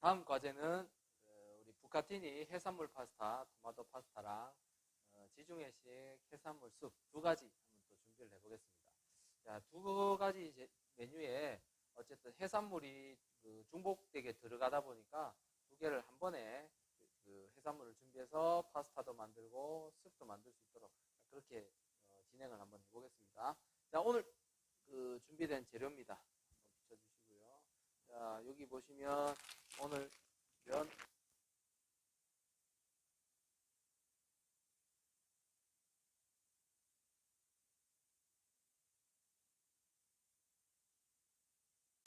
다음 과제는 우리 부카티니 해산물 파스타, 토마토 파스타랑 지중해식 해산물 숲 두 가지 한번 또 준비를 해보겠습니다. 자, 두 가지 메뉴에 어쨌든 해산물이 중복되게 들어가다 보니까 두 개를 한 번에 해산물을 준비해서 파스타도 만들고 숲도 만들 수 있도록 그렇게 진행을 한번 해보겠습니다. 자, 오늘 준비된 재료입니다. 한번 비춰주시고요. 자, 여기 보시면 오늘 면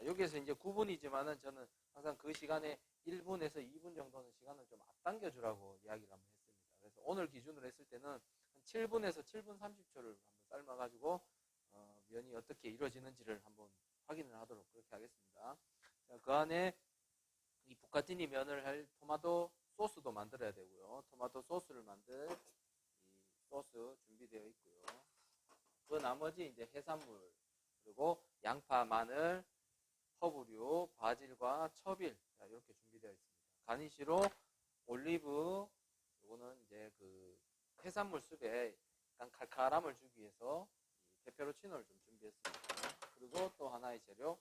여기에서 이제 9분이지만은 저는 항상 그 시간에 1분에서 2분 정도는 시간을 좀 앞당겨 주라고 이야기를 한번 했습니다. 그래서 오늘 기준으로 했을 때는 한 7분에서 7분 30초를 한번 삶아가지고 면이 어떻게 이루어지는지를 한번 확인을 하도록 그렇게 하겠습니다. 자, 그 안에 이 부카티니 면을 할 토마토 소스도 만들어야 되고요. 토마토 소스를 만들 이 소스 준비되어 있고요. 그 나머지 이제 해산물 그리고 양파, 마늘, 허브류, 바질과 처빌 이렇게 준비되어 있습니다. 가니쉬로 올리브, 요거는 이제 해산물 숲에 약간 칼칼함을 주기 위해서 페페로치노를 좀 준비했습니다. 그리고 또 하나의 재료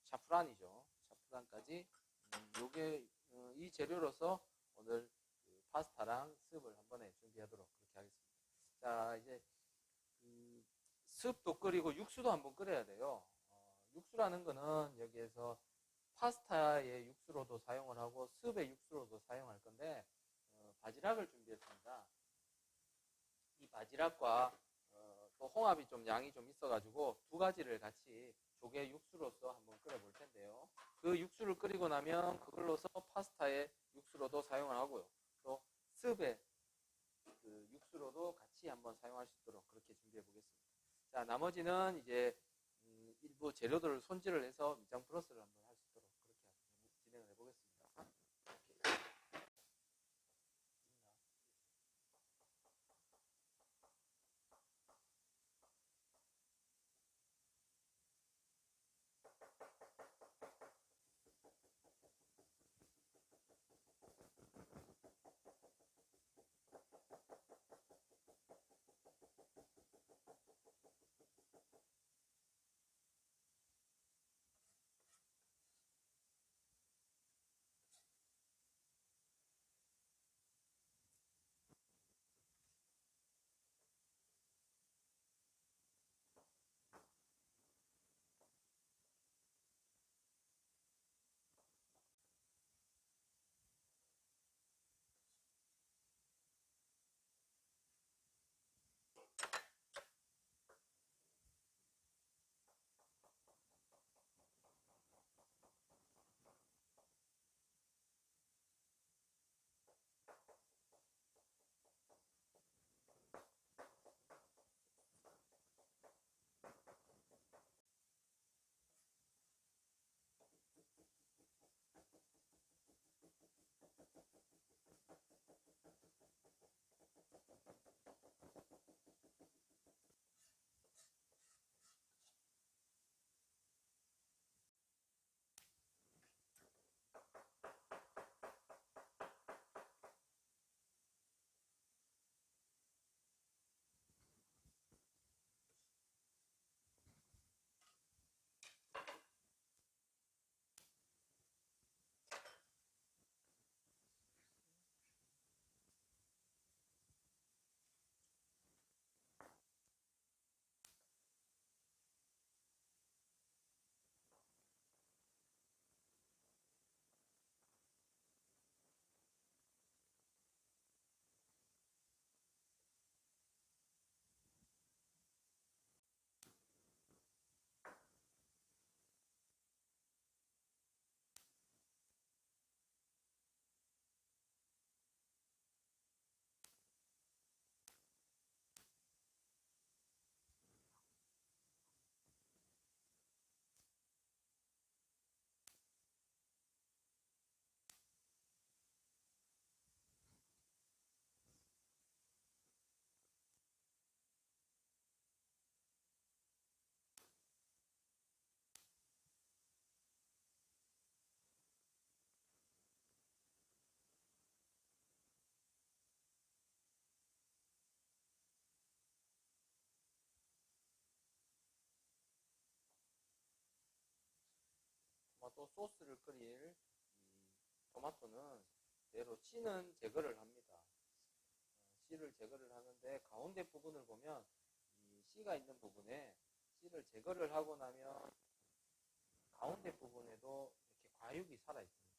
샤프란이죠. 샤프란까지 요게 이 재료로서 오늘 파스타랑 습을 한 번에 준비하도록 그렇게 하겠습니다. 자, 이제 습도 끓이고 육수도 한번 끓여야 돼요. 육수라는 거는 여기에서 파스타의 육수로도 사용을 하고 습의 육수로도 사용할 건데 바지락을 준비했습니다. 이 바지락과 또 홍합이 좀 양이 좀 있어가지고 두 가지를 같이 조개 육수로서 한번 끓여볼 텐데요. 그 육수를 끓이고 나면 그걸로서 파스타의 육수로도 사용을 하고요. 또 습의 육수로도 같이 한번 사용할 수 있도록 그렇게 준비해 보겠습니다. 자, 나머지는 이제 일부 재료들을 손질을 해서 밑장 플러스를 한번 할 수 있도록 그렇게 진행을 해보겠습니다. 토마토 소스를 끓일 이 토마토는 대로 씨는 제거를 합니다. 씨를 제거를 하는데 가운데 부분을 보면 이 씨가 있는 부분에 씨를 제거를 하고 나면 가운데 부분에도 이렇게 과육이 살아 있습니다.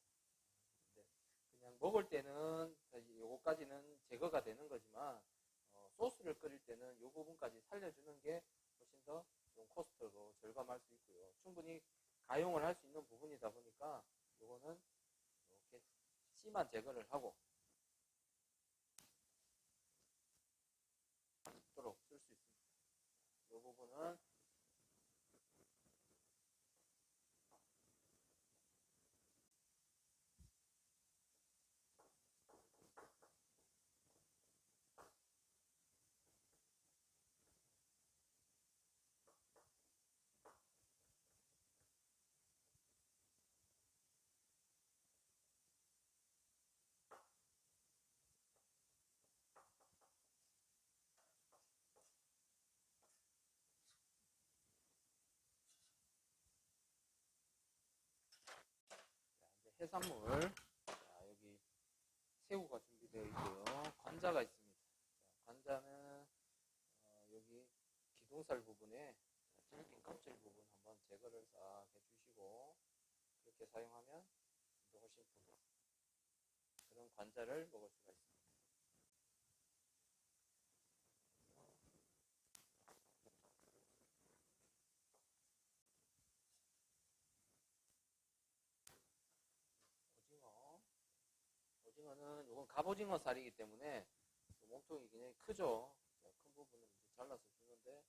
근데 그냥 먹을 때는 요거까지는 제거가 되는 거지만 소스를 끓일 때는 요 부분까지 살려주는 게 훨씬 더 좀 코스트도 절감할 수 있고요. 충분히 가용을 할 수 있는 부분이다 보니까 요거는 이렇게 씨만 제거를 하고 도록 쓸 수 있습니다. 이 부분은 이제 해산물. 자, 여기 새우가 준비되어 있고요. 관자가 있습니다. 자, 관자는 여기 기둥살 부분에 질긴 껍질 부분 한번 제거를 싹 해주시고 그렇게 사용하면 훨씬 더 그런 관자를 먹을 수가 있습니다. 오징어. 오징어는 이건 갑오징어 살이기 때문에 몸통이 굉장히 크죠. 큰 부분을 이제 잘라서 주는데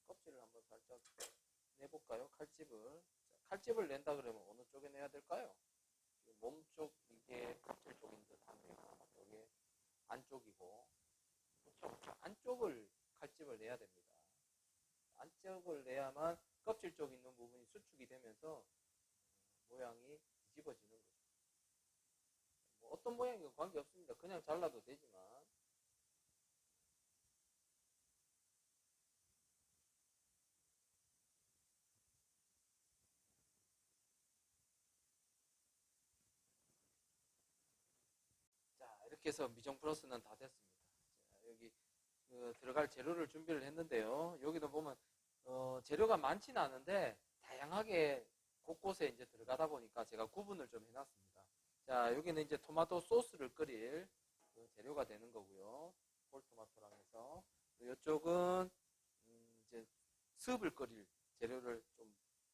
껍질을 한번 살짝 내볼까요? 칼집을. 자, 칼집을 낸다 그러면 어느 쪽에 내야 될까요? 지금 몸쪽 이게 껍질 쪽인 듯 하네요. 여기 안쪽이고 그렇죠? 안쪽을 칼집을 내야 됩니다. 안쪽을 내야만 껍질 쪽 있는 부분이 수축이 되면서 모양이 뒤집어지는 거죠. 뭐 어떤 모양이건 관계없습니다. 그냥 잘라도 되지만 자, 이렇게 해서 미정 플러스는 다 됐습니다. 자, 여기 들어갈 재료를 준비를 했는데요. 여기도 보면 재료가 많지는 않은데 다양하게 곳곳에 이제 들어가다 보니까 제가 구분을 좀 해놨습니다. 자, 여기는 이제 토마토 소스를 끓일 그 재료가 되는 거고요. 홀토마토랑 해서 이쪽은 이제 습을 끓일 재료를 좀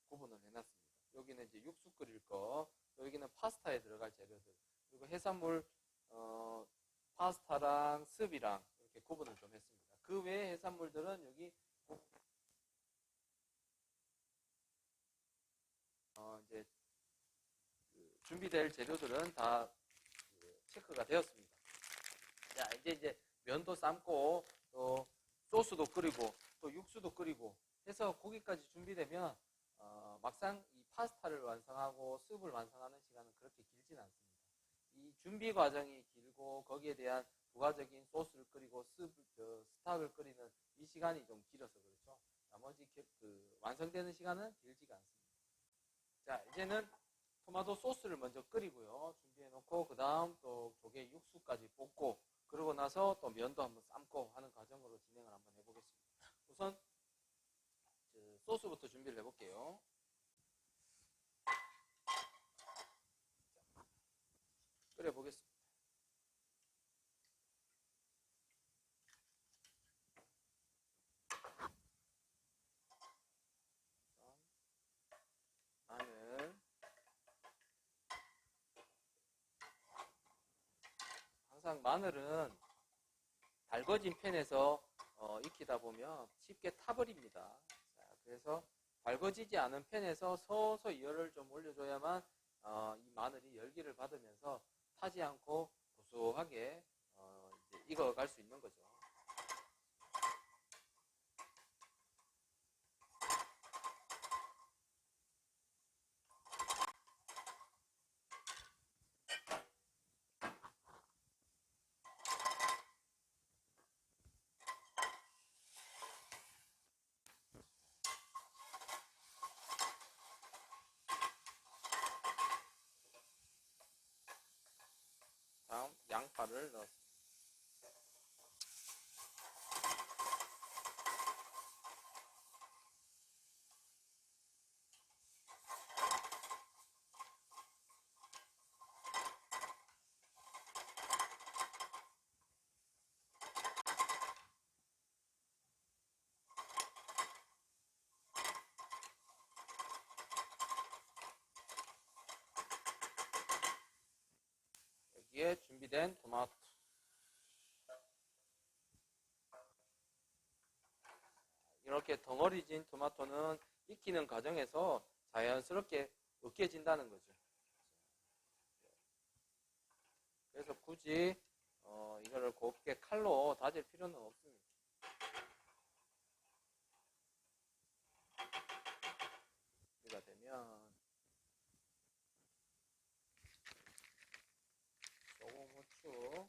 구분을 해놨습니다. 여기는 이제 육수 끓일 거, 여기는 파스타에 들어갈 재료들, 그리고 해산물 파스타랑 습이랑 이렇게 구분을 좀 했습니다. 그 외의 해산물들은 여기 이제 그 준비될 재료들은 다 체크가 되었습니다. 자, 이제 면도 삶고 또 소스도 끓이고 또 육수도 끓이고 해서 고기까지 준비되면 막상 이 파스타를 완성하고 습을 완성하는 시간은 그렇게 길진 않습니다. 이 준비 과정이 길고 거기에 대한 부가적인 소스를 끓이고 스탁을 끓이는 이 시간이 좀 길어서 그렇죠. 나머지 완성되는 시간은 길지가 않습니다. 자, 이제는 토마토 소스를 먼저 끓이고요. 준비해 놓고 그 다음 또 조개 육수까지 볶고 그러고 나서 또 면도 한번 삶고 하는 과정으로 진행을 한번 해보겠습니다. 우선 소스부터 준비를 해볼게요. 끓여보겠습니다. 마늘, 항상 마늘은 달궈진 팬에서 익히다 보면 쉽게 타버립니다. 자, 그래서 달궈지지 않은 팬에서 서서히 열을 좀 올려줘야만 이 마늘이 열기를 받으면서 타지 않고 고소하게 이제 익어갈 수 있는 거죠. 여기에 준비된 토마토. 이렇게 덩어리진 토마토는 익히는 과정에서 자연스럽게 으깨진다는 거죠. 그래서 굳이 이거를 곱게 칼로 다질 필요는 없습니다. 준비가 되면 소금, 후추,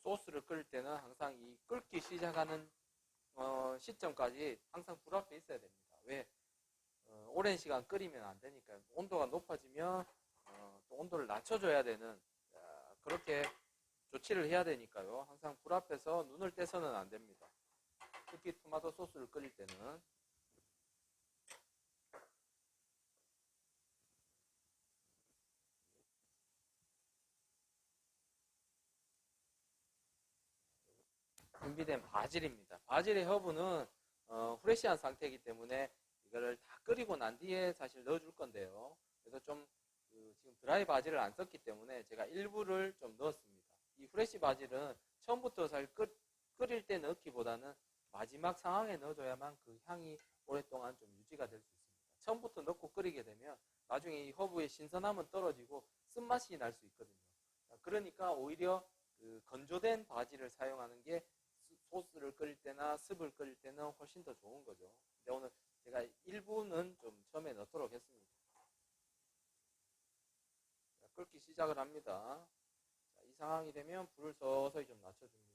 소스를 끓일 때는 항상 이 끓기 시작하는 시점까지 항상 불 앞에 있어야 됩니다. 왜? 오랜 시간 끓이면 안 되니까. 온도가 높아지면 또 온도를 낮춰줘야 되는, 그렇게 조치를 해야 되니까요. 항상 불 앞에서 눈을 떼서는 안 됩니다. 특히 토마토 소스를 끓일 때는. 준비된 바질입니다. 바질의 허브는 프레시한 상태이기 때문에 이거를 다 끓이고 난 뒤에 사실 넣어줄 건데요. 그래서 좀 지금 드라이 바질을 안 썼기 때문에 제가 일부를 좀 넣었습니다. 이 프레시 바질은 처음부터 잘 끓일 때 넣기보다는 마지막 상황에 넣어줘야만 그 향이 오랫동안 좀 유지가 될 수 있습니다. 처음부터 넣고 끓이게 되면 나중에 이 허브의 신선함은 떨어지고 쓴맛이 날 수 있거든요. 그러니까 오히려 그 건조된 바질을 사용하는 게 소스를 끓일 때나 습을 끓일 때는 훨씬 더 좋은 거죠. 근데 오늘 제가 일부는 좀 처음에 넣도록 했습니다. 자, 끓기 시작을 합니다. 자, 이 상황이 되면 불을 서서히 좀 낮춰줍니다.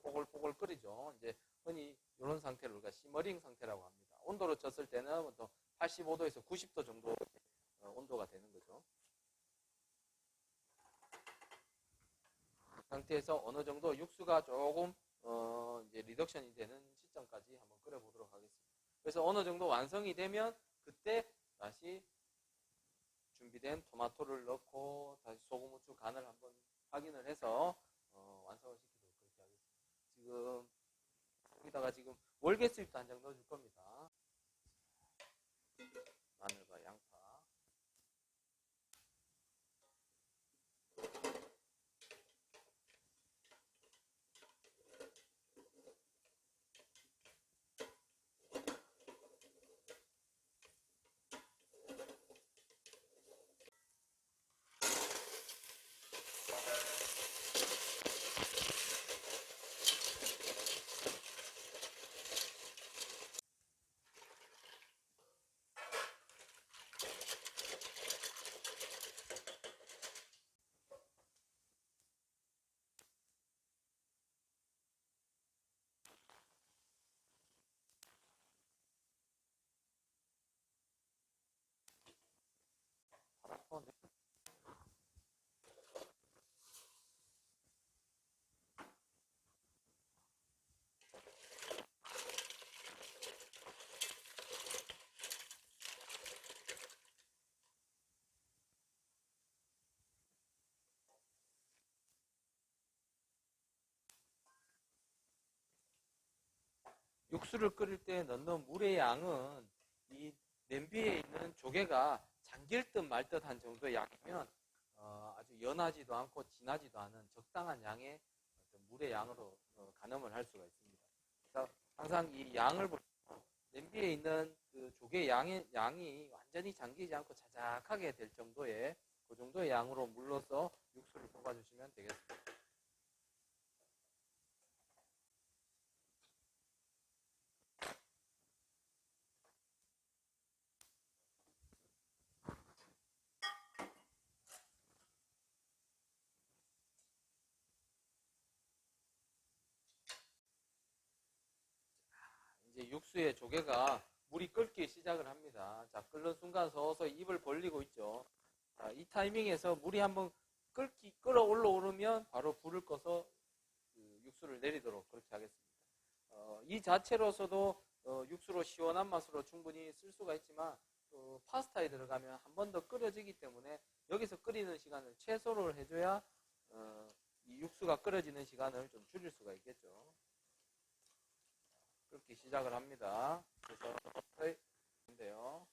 뽀글뽀글 끓이죠. 이제 흔히 이런 상태를 우리가 시머링 상태라고 합니다. 온도로 쳤을 때는 85도에서 90도 정도 온도가 되는 거죠. 그 상태에서 어느 정도 육수가 조금 이제 리덕션이 되는 시점까지 한번 끓여보도록 하겠습니다. 그래서 어느 정도 완성이 되면 그때 다시 준비된 토마토를 넣고 다시 소금, 후추 간을 한번 확인을 해서 완성을 시키도록 그렇게 하겠습니다. 지금 여기다가 지금 월계수잎도 한 장 넣어줄 겁니다. 마늘과 양파. 육수를 끓일 때 넣는 물의 양은 이 냄비에 있는 조개가 잠길 듯 말 듯 한 정도의 양이면 아주 연하지도 않고 진하지도 않은 적당한 양의 물의 양으로 가늠을 할 수가 있습니다. 그래서 항상 이 양을 냄비에 있는 그 조개 양이 완전히 잠기지 않고 자작하게 될 정도의 그 정도의 양으로 물러서 육수를 볶아주시면 되겠습니다. 이제 육수에 조개가 물이 끓기 시작을 합니다. 자, 끓는 순간 서서히 입을 벌리고 있죠. 자, 이 타이밍에서 물이 한번 끓어 올라오르면 바로 불을 꺼서 그 육수를 내리도록 그렇게 하겠습니다. 이 자체로서도 육수로 시원한 맛으로 충분히 쓸 수가 있지만 파스타에 들어가면 한 번 더 끓여지기 때문에 여기서 끓이는 시간을 최소로 해줘야 이 육수가 끓여지는 시간을 좀 줄일 수가 있겠죠. 끓기 시작을 합니다. 그래서 인데요.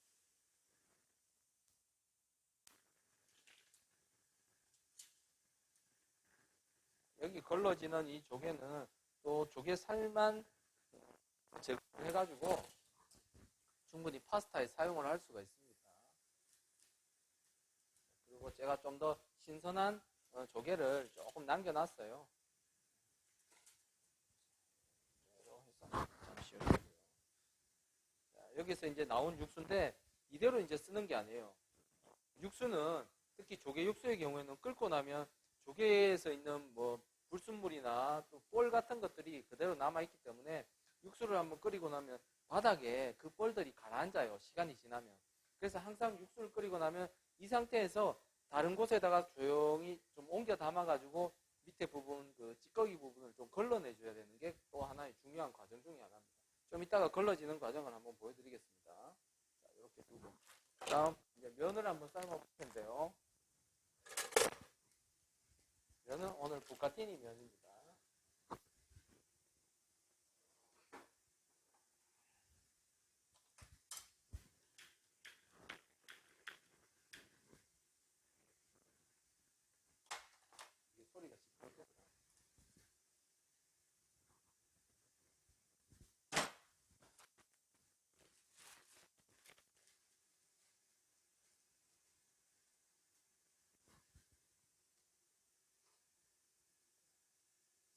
여기 걸러지는 이 조개는 또 조개 살만 제거해가지고 충분히 파스타에 사용을 할 수가 있습니다. 그리고 제가 좀 더 신선한 조개를 조금 남겨놨어요. 잠시만요. 여기서 이제 나온 육수인데 이대로 이제 쓰는 게 아니에요. 육수는 특히 조개 육수의 경우에는 끓고 나면 조개에서 있는 뭐 불순물이나 또 볼 같은 것들이 그대로 남아있기 때문에 육수를 한번 끓이고 나면 바닥에 그 볼들이 가라앉아요. 시간이 지나면. 그래서 항상 육수를 끓이고 나면 이 상태에서 다른 곳에다가 조용히 좀 옮겨 담아가지고 밑에 부분, 그 찌꺼기 부분을 좀 걸러내줘야 되는 게 또 하나의 중요한 과정 중에 하나입니다. 좀 이따가 걸러지는 과정을 한번 보여드리겠습니다. 자, 이렇게 두고. 다음, 이제 면을 한번 삶아 볼 텐데요. 면은 오늘 부카티니 면입니다. 이게 소리가 시끄럽겠다.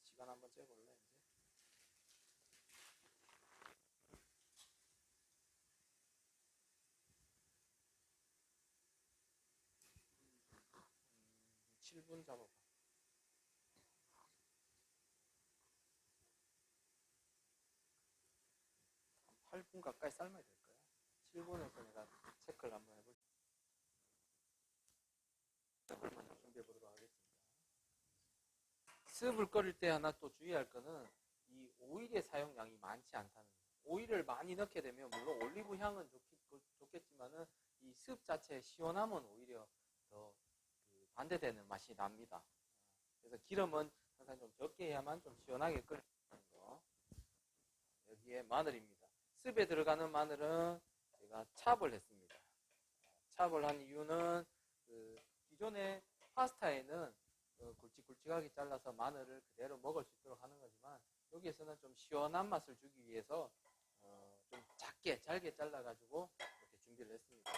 시간 한번 재볼래, 이제? 7분 잡아봐. 8분 가까이 삶아야 될 거야. 7분에서 내가 체크를 한번 해볼게. 준비해 보도록 하겠습니다. 스프를 끓일 때 하나 또 주의할 거는 이 오일의 사용량이 많지 않다는 거예요. 오일을 많이 넣게 되면 물론 올리브 향은 좋겠지만은 이 스프 자체의 시원함은 오히려 더 반대되는 맛이 납니다. 그래서 기름은 항상 좀 적게 해야만 좀 시원하게 끓이는 거. 여기에 마늘입니다. 스프에 들어가는 마늘은 제가 찹을 했습니다. 찹을 한 이유는 기존의 파스타에는 굵직굵직하게 잘라서 마늘을 그대로 먹을 수 있도록 하는 거지만 여기에서는 좀 시원한 맛을 주기 위해서 좀 작게 잘게 잘라가지고 이렇게 준비를 했습니다.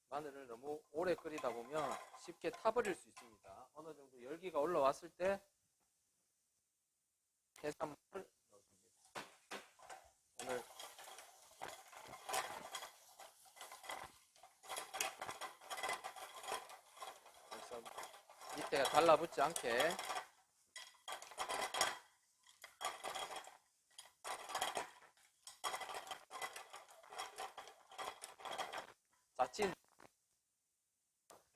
마늘을 너무 오래 끓이다 보면 쉽게 타버릴 수 있습니다. 어느 정도 열기가 올라왔을 때 해산물을 넣어줍니다. 오늘 그래서 밑에가 달라붙지 않게 자칫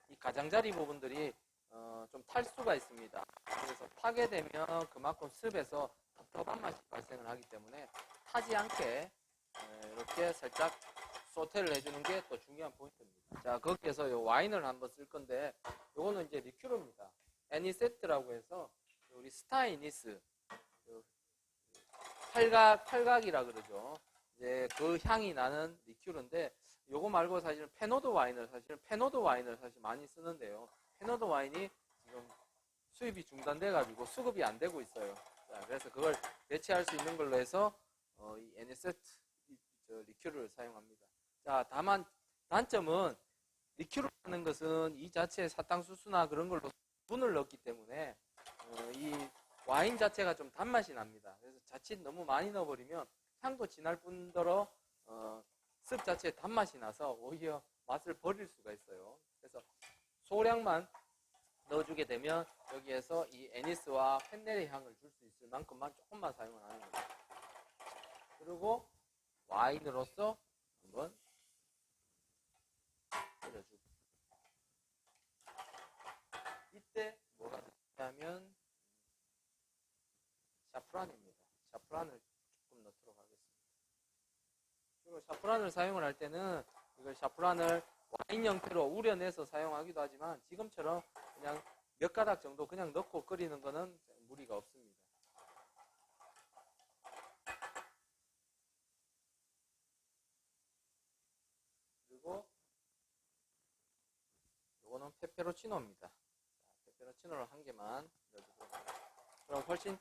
이 가장자리 부분들이 좀 탈 수가 있습니다. 그래서 타게 되면 그만큼 습에서 텁텁한 맛이 발생을 하기 때문에 타지 않게 이렇게 살짝 소테를 해주는 게 또 중요한 포인트입니다. 자, 거기에서 이 와인을 한번 쓸 건데 요거는 이제 리큐르입니다. 애니세트라고 해서 우리 스타이니스 팔각이라 그러죠. 이제 그 향이 나는 리큐르인데 요거 말고 사실은 페노드 와인을 사실 많이 쓰는데요. 페노드 와인이 지금 수입이 중단돼 가지고 수급이 안 되고 있어요. 자, 그래서 그걸 대체할 수 있는 걸로 해서 이 애니세트 리큐르를 사용합니다. 자, 다만 단점은 리큐르 하는 것은 이 자체의 사탕수수나 그런 걸로 분을 넣기 때문에 이 와인 자체가 좀 단맛이 납니다. 그래서 자칫 너무 많이 넣어버리면 향도 진할 뿐더러 습 자체에 단맛이 나서 오히려 맛을 버릴 수가 있어요. 그래서 소량만 넣어주게 되면 여기에서 이 애니스와 펜넬의 향을 줄 수 있을 만큼만 조금만 사용을 하는 거예요. 그리고 와인으로서 한번 끓여주고 샤프란입니다. 샤프란을 조금 넣도록 하겠습니다. 그리고 샤프란을 사용을 할 때는 이걸 샤프란을 와인 형태로 우려내서 사용하기도 하지만 지금처럼 그냥 몇 가닥 정도 그냥 넣고 끓이는 거는 무리가 없습니다. 그리고 이거는 페페로치노입니다. 페페로치노를 한 개만 넣어주도록 하겠습니다. 그럼 훨씬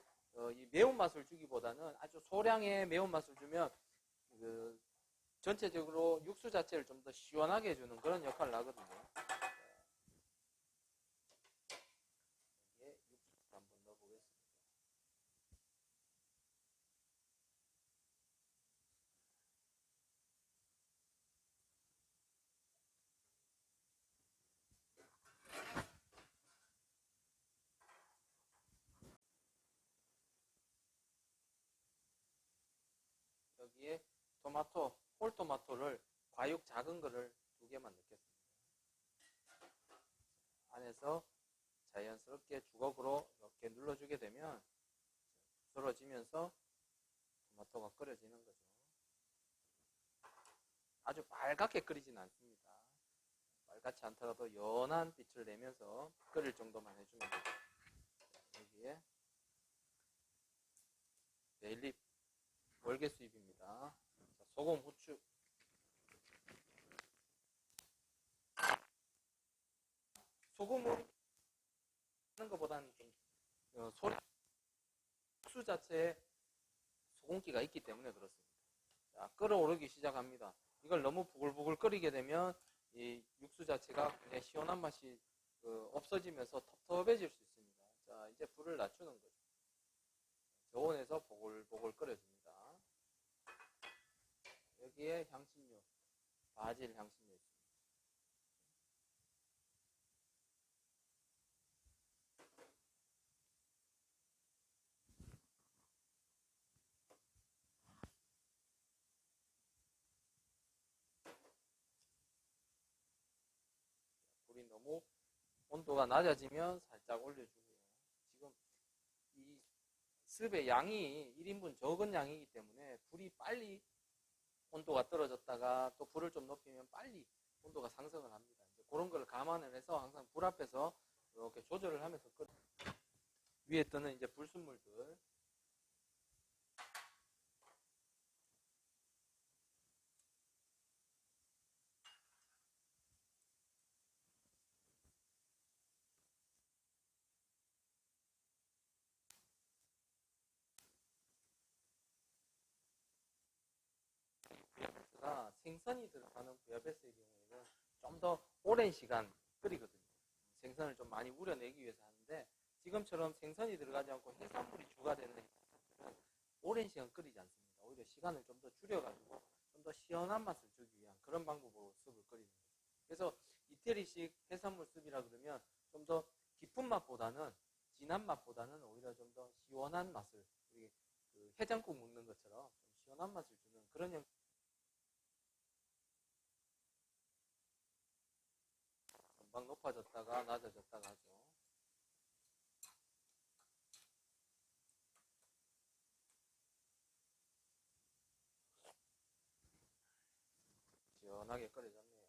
이 매운맛을 주기보다는 아주 소량의 매운맛을 주면 전체적으로 육수 자체를 좀 더 시원하게 해주는 그런 역할을 하거든요. 여기에 육수를 한번 넣어보겠습니다. 여기에 토마토, 홀토마토를 과육 작은 거를 2개만 넣겠습니다. 안에서 자연스럽게 주걱으로 이렇게 눌러주게 되면 부스러지면서 토마토가 끓여지는 거죠. 아주 빨갛게 끓이진 않습니다. 빨갛지 않더라도 연한 빛을 내면서 끓일 정도만 해주면 됩니다. 여기에 베일립 월계수잎입니다. 소금, 후추. 소금을 하는 것보다는 좀 육수 자체에 소금기가 있기 때문에 그렇습니다. 자, 끓어오르기 시작합니다. 이걸 너무 부글부글 끓이게 되면 이 육수 자체가 굉장히 시원한 맛이 없어지면서 텁텁해질 수 있습니다. 자, 이제 불을 낮추는 거죠. 저온에서 보글보글 끓여줍니다. 여기에 향신료, 바질 향신료 있습니다. 불이 너무 온도가 낮아지면 살짝 올려주고요. 지금 이 습의 양이 1인분 적은 양이기 때문에 불이 빨리 온도가 떨어졌다가 또 불을 좀 높이면 빨리 온도가 상승을 합니다. 이제 그런 걸 감안을 해서 항상 불 앞에서 이렇게 조절을 하면서 위에 뜨는 이제 불순물들 부야베스가 생선이 들어가는 부야베스의 경우에는 좀 더 오랜 시간 끓이거든요. 생선을 좀 많이 우려내기 위해서 하는데 지금처럼 생선이 들어가지 않고 해산물이 주가 되는 오랜 시간 끓이지 않습니다. 오히려 시간을 좀 더 줄여가지고 좀 더 시원한 맛을 주기 위한 그런 방법으로 습을 끓이는 거죠. 그래서 이태리식 해산물 습이라 그러면 좀 더 깊은 맛보다는 진한 맛보다는 오히려 좀 더 시원한 맛을 우리 해장국 먹는 것처럼 좀 시원한 맛을 주는 그런 금방 높아졌다가 낮아졌다가 하죠. 시원하게 끓여졌네요.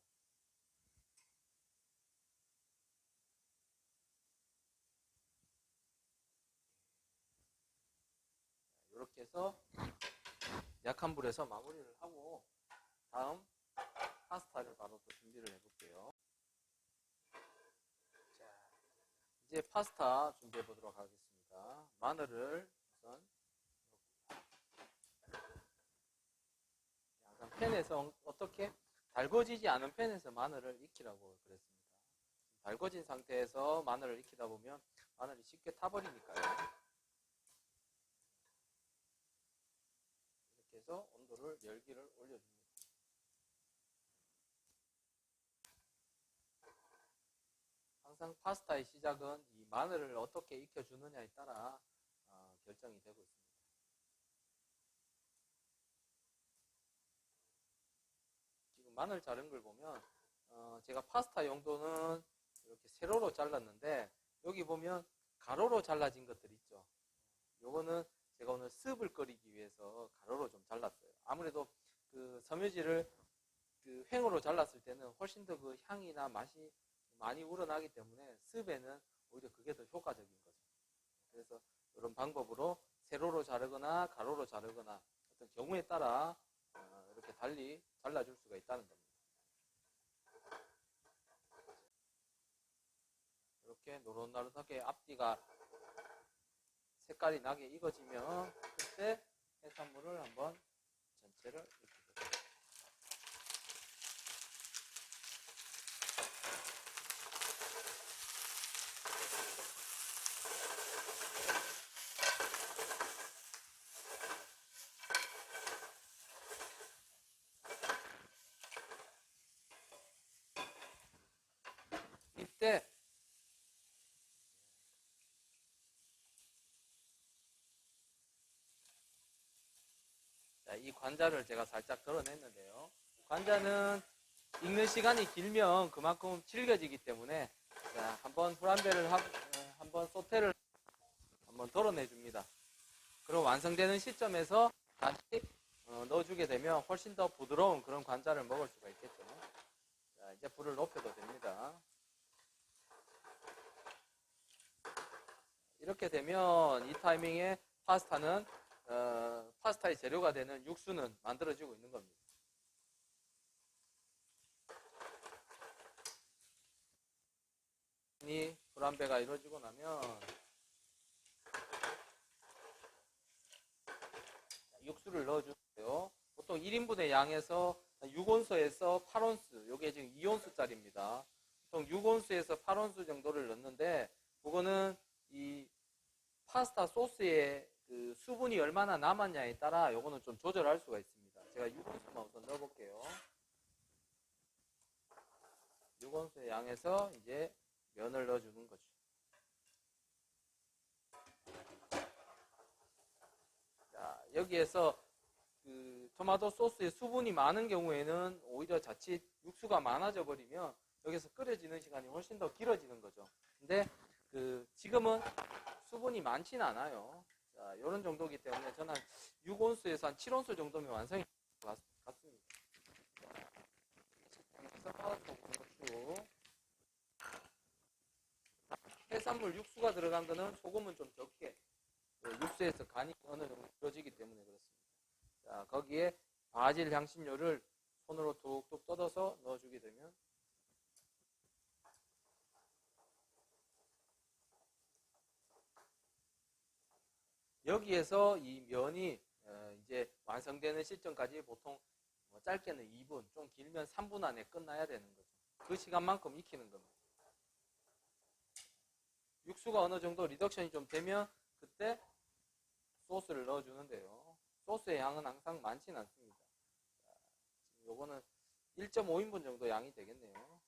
이렇게 해서 약한 불에서 마무리를 하고 다음 파스타를 바로 또 준비를 해볼게요. 자, 이제 파스타 준비해 보도록 하겠습니다. 마늘을 우선 약간 팬에서 어떻게 달궈지지 않은 팬에서 마늘을 익히라고 그랬습니다. 달궈진 상태에서 마늘을 익히다 보면 마늘이 쉽게 타버리니까요. 이렇게 해서 온도를 열기를 올려줍니다. 항상 파스타의 시작은 이 마늘을 어떻게 익혀주느냐에 따라 결정이 되고 있습니다. 지금 마늘 자른 걸 보면 제가 파스타 용도는 이렇게 세로로 잘랐는데 여기 보면 가로로 잘라진 것들 있죠. 요거는 제가 오늘 습을 끓이기 위해서 가로로 좀 잘랐어요. 아무래도 그 섬유질을 그 횡으로 잘랐을 때는 훨씬 더 그 향이나 맛이 많이 우러나기 때문에 습에는 오히려 그게 더 효과적인 거죠. 그래서 이런 방법으로 세로로 자르거나 가로로 자르거나 어떤 경우에 따라 이렇게 달리 잘라줄 수가 있다는 겁니다. 이렇게 노릇노릇하게 앞뒤가 색깔이 나게 익어지면 그때 해산물을 한번 전체를 이렇게 이때 이 관자를 제가 살짝 덜어냈는데요. 관자는 익는 시간이 길면 그만큼 질겨지기 때문에 자, 한번 후란배를 하고 한번 소테를 한번 덜어내 줍니다. 그리고 완성되는 시점에서 다시 넣어주게 되면 훨씬 더 부드러운 그런 관자를 먹을 수가 있겠죠. 자, 이제 불을 높여도 됩니다. 이렇게 되면 이 타이밍에 파스타는 파스타의 재료가 되는 육수는 만들어지고 있는 겁니다. 이 불안배가 이루어지고 나면 육수를 넣어주세요. 보통 1인분의 양에서 6온수에서 8온수, 이게 지금 2온수짜리입니다. 보통 6온수에서 8온수 정도를 넣는데 그거는 이 파스타 소스에 그 수분이 얼마나 남았냐에 따라 요거는 좀 조절할 수가 있습니다. 제가 6온수만 우선 넣어볼게요. 6온수의 양에서 이제 면을 넣어주는 거죠. 자, 여기에서 그 토마토 소스에 수분이 많은 경우에는 오히려 자칫 육수가 많아져 버리면 여기서 끓여지는 시간이 훨씬 더 길어지는 거죠. 근데 그 지금은 수분이 많지는 않아요. 자, 이런 정도이기 때문에 저는 6온수에서 한 7온수 정도면 완성이 같습니다. 식당에서 해산물 육수가 들어간 거는 소금은 좀 적게 육수에서 간이 어느 정도 이루어지기 때문에 그렇습니다. 자, 거기에 바질 향신료를 손으로 툭툭 뜯어서 넣어주게 되면 여기에서 이 면이 이제 완성되는 시점까지 보통 짧게는 2분, 좀 길면 3분 안에 끝나야 되는 거죠. 그 시간만큼 익히는 겁니다. 육수가 어느 정도 리덕션이 좀 되면 그때 소스를 넣어주는데요. 소스의 양은 항상 많지는 않습니다. 요거는 1.5인분 정도 양이 되겠네요.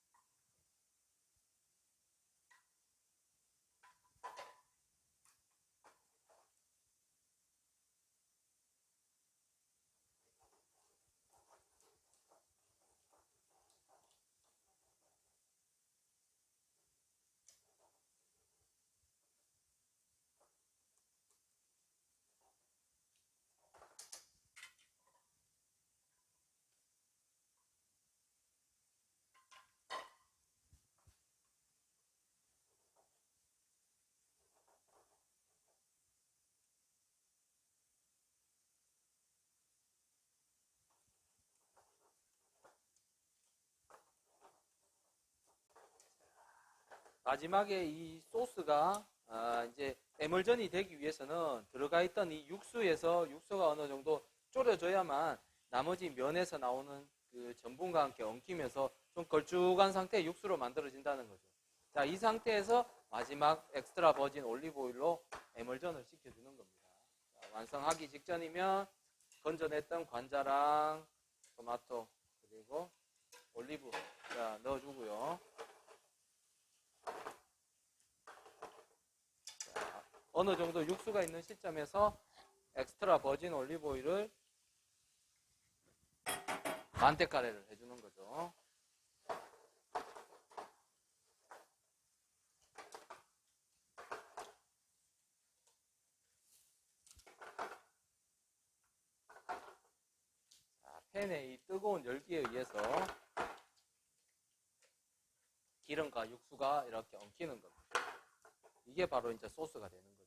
마지막에 이 소스가 이제 에멀전이 되기 위해서는 들어가 있던 이 육수에서 육수가 어느 정도 졸여져야만 나머지 면에서 나오는 그 전분과 함께 엉키면서 좀 걸쭉한 상태의 육수로 만들어진다는 거죠. 자, 이 상태에서 마지막 엑스트라 버진 올리브 오일로 에멀전을 시켜주는 겁니다. 자, 완성하기 직전이면 건져냈던 관자랑 토마토 그리고 올리브 자, 넣어주고요. 어느 정도 육수가 있는 시점에서 엑스트라 버진 올리브 오일을 만테카레를 해주는 거죠. 팬의 이 뜨거운 열기에 의해서 기름과 육수가 이렇게 엉키는 겁니다. 이게 바로 이제 소스가 되는 거죠.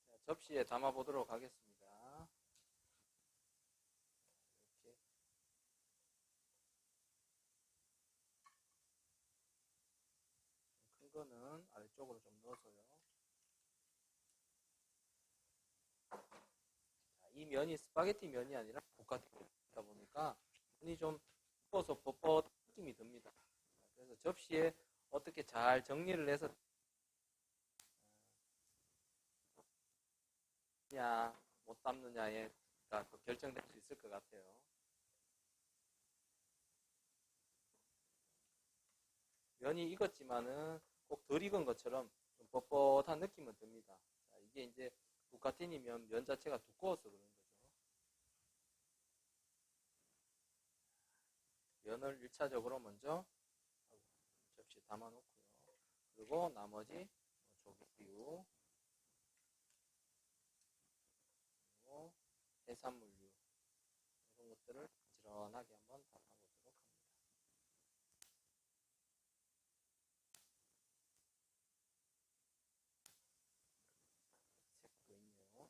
자, 접시에 담아 보도록 하겠습니다. 이렇게 큰 거는 아래쪽으로 좀 넣어서요. 자, 이 면이 스파게티 면이 아니라 부카티다 보니까 면이 좀 부어서 뻣뻣한 느낌이 듭니다. 그래서 접시에 어떻게 잘 정리를 해서 못 담느냐가 또 결정될 수 있을 것 같아요. 면이 익었지만은 꼭 덜 익은 것처럼 좀 뻣뻣한 느낌은 듭니다. 자, 이게 이제 부카티니면 면 자체가 두꺼워서 그런 거죠. 면을 1차적으로 먼저 접시에 담아 놓고요. 그리고 나머지 조기류, 그리고 해산물류 이런 것들을 지런하게 한번 담아보도록 합니다. 색도 있네요.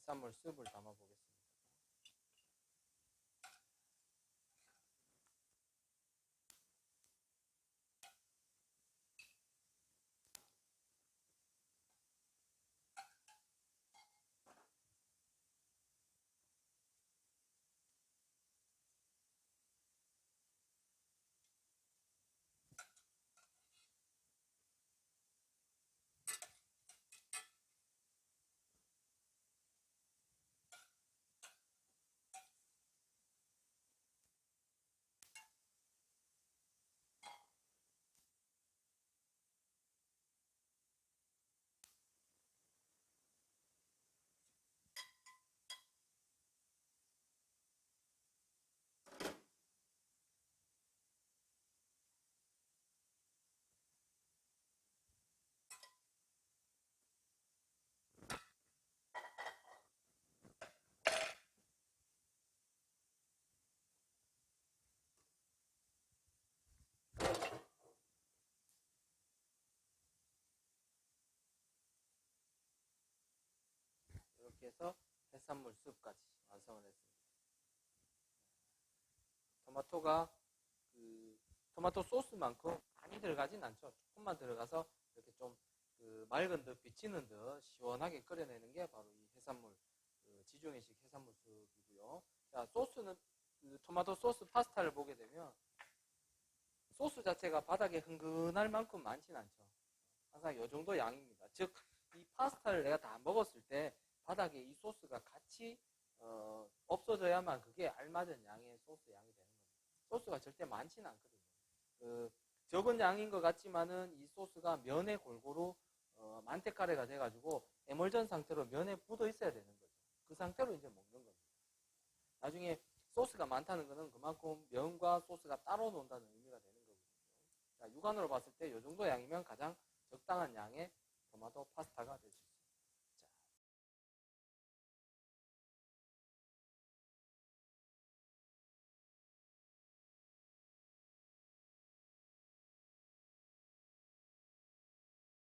해산물 습을 담아보겠습니다. 이렇게 해서 해산물 습까지 완성을 했습니다. 토마토가 토마토 소스만큼 많이 들어가진 않죠. 조금만 들어가서 이렇게 좀 맑은 듯 비치는 듯 시원하게 끓여내는 게 바로 이 해산물 지중해식 해산물 습이고요. 자, 소스는 토마토 소스 파스타를 보게 되면 소스 자체가 바닥에 흥건할 만큼 많진 않죠. 항상 이 정도 양입니다. 즉, 이 파스타를 내가 다 먹었을 때 바닥에 이 소스가 같이 없어져야만 그게 알맞은 양의 소스 양이 되는 겁니다. 소스가 절대 많지는 않거든요. 적은 양인 것 같지만은 이 소스가 면에 골고루 만테카레가 돼가지고 에멀전 상태로 면에 묻어 있어야 되는 거죠. 그 상태로 이제 먹는 겁니다. 나중에 소스가 많다는 것은 그만큼 면과 소스가 따로 논다는 의미가 되는 거거든요. 자, 육안으로 봤을 때 이 정도 양이면 가장 적당한 양의 토마토 파스타가 될 수 있습니다.